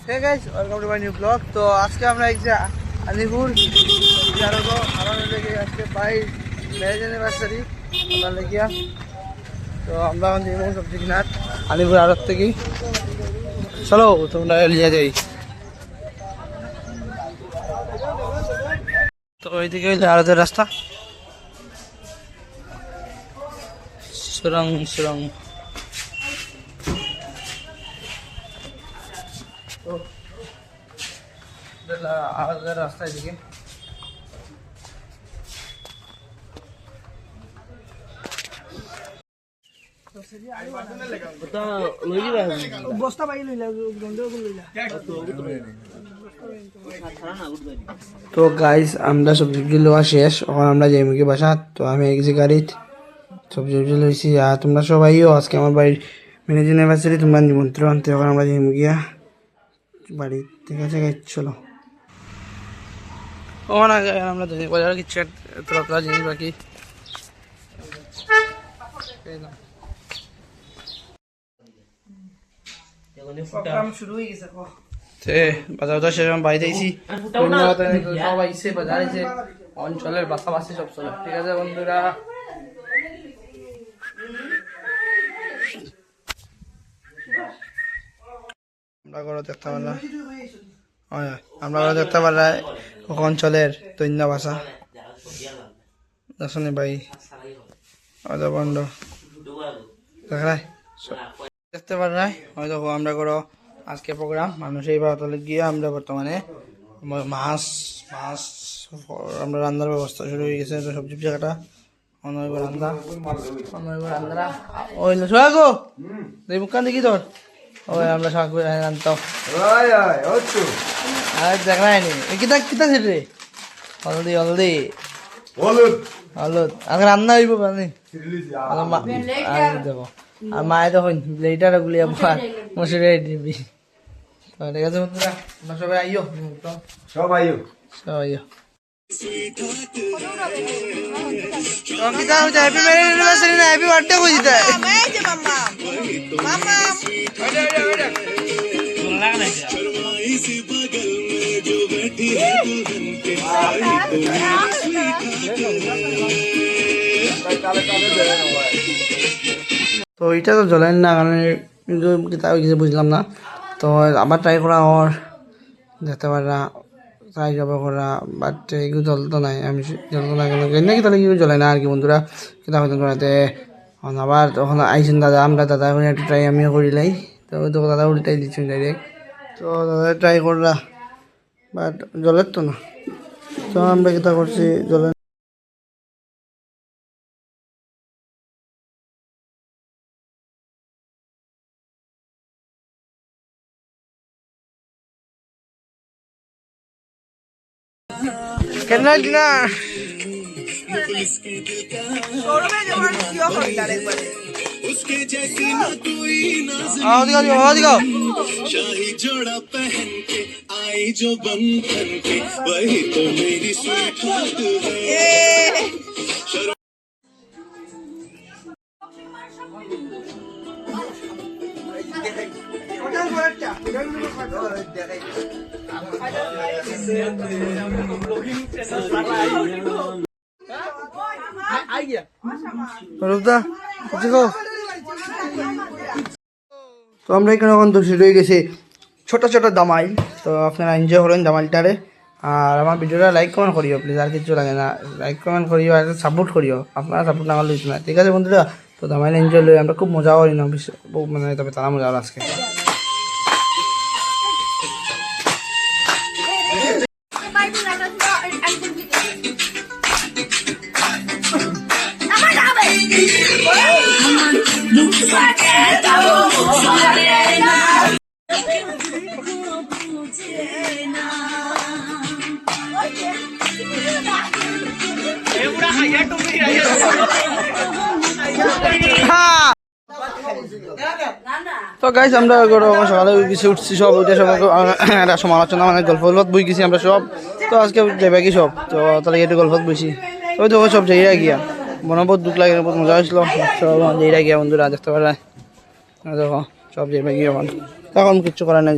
Hey guys, welcome to my new vlog. তো আজকে আমরা এই যে আলিপুর জারগো আমাদের থেকে আজকে ভাই ম্যারেজ অ্যানিভার্সারি আমরা লেগিয়া। তো আমরা এখন যাবো সবজি কিনার আলিপুর আড়ত থেকে। চলো তোমরা লিয়ে যাই। তো এইদিকে আড়তের রাস্তা সুরং সুরং। তো আড়তের রাস্তা এদিকে। তো গাইস আমরা সবজি লওয়া শেষ, এখন আমরা যাই মুখে বাসা। তো আমি গেছি গাড়িত সবজি লইছি, আর তোমরা সবাইও আজকে আমার বাড়ির ম্যারেজ অ্যানিভার্সারি তোমরা নিমন্ত্রণ। তো এখন আমরা যাই মুখিয়া বাড়ি, ঠিক আছে গাইস চলো। ওখান আগে আমরা বাজারে কিছু তোরা জিনিস বাকি শুরু হয়ে গেছে। বাজার শেষ বাড়িতে আইসি, সব আইসে বাজার আইসে অঞ্চলের পাশাপাশি সব চলে, ঠিক আছে বন্ধুরা। আমরা ঘরে দেখতে পারলাম, আমরা ঘরে দেখতে পারলাম অঞ্চলের দৈন্য ভাষা দেখুন ভাই বন্ধ দেখতে পারলাই হয়তো আমরা করো আজকে প্রোগ্রাম মানুষ এই ভারতলে গিয়ে আমরা বর্তমানে মাছ মাছ আমরা রান্নার ব্যবস্থা শুরু হয়ে গেছে। তো সবজি জায়গাটা অনৈব রান্না রান্না ওই সোহাগো মুখান দেখি তোর ওই আমরা শাক রান্তাম আর দেখা হয়নি কিতা কিতা ছিল রে হলদি হলদি হলুদ হলুদ আগে রান্না হইব পানি দেবো। আর মায়ে তখন ব্লেডার গুলিয়ে মশুরি দিবি। ঠিক আছে বন্ধুরা আমরা সবাই আইও, সব আইও সব আইও। হ্যাপি ম্যারেজ অ্যানিভার্সারি না হ্যাপি বার্থডে কই দিতে তো এটা তো জ্বলেন না, কারণ কিতাব কিছু বুঝলাম না। তো আবার ট্রাই করা ওর যেতে পারা ট্রাই যাবো করা, বাট এগুলো জ্বলতো নাই, আমি জ্বলতো না কেন নাকি তাহলে এগুলো জ্বলে না আর কি বন্ধুরা। কিতাব হয়তো করাতে আবার তখন আইসেন দাদা, আমরা দাদা করে একটা ট্রাই আমিও করিলাই। তো দাদা উল্টাই দিচ্ছেন ডাইরেক্ট। তো দাদা ট্রাই করা বাট জ্বলের তো না। তো আমরা কিতা করছি জ্বলে কেনা দিনা शाही जोड़ा पहन के आई जो बंधन के वही तो मेरी स्वीट हार्ट है। তো আমরা এখানে এখন দোষী রয়ে গেছি ছোট ছোট দামাইল। তো আপনারা এনজয় করেন দামাইলটারে, আর আমার ভিডিওটা লাইক কমেন্ট করিও প্লিজ, আর কিছু লাগে না, লাইক কমেন্ট করিও আর সাপোর্ট করিও, আপনারা সাপোর্ট না করলে না, ঠিক আছে বন্ধুরা। তো দামাইল এনজয় লই, আমরা খুব মজা করি না মানে, তবে তারা মজা হলো আজকে। তো গাইস আমরা সকালে কিছু উঠছি সব, ওইটা সব একটা সমালোচনা মানে গল্প বই গেছি আমরা সব। তো আজকে যাবে কি সব, তো তাহলে একটু গল্প বইছি। তো দেখো সব যাইরা গিয়া মনে বহুত দুঃখ লাগে, বহুত মজা হয়েছিল। সব যাইরা গিয়া বন্ধুরা দেখতে পারে দেখো সব যাইবে গিয়ে এখন কিচ্ছু করার নাই।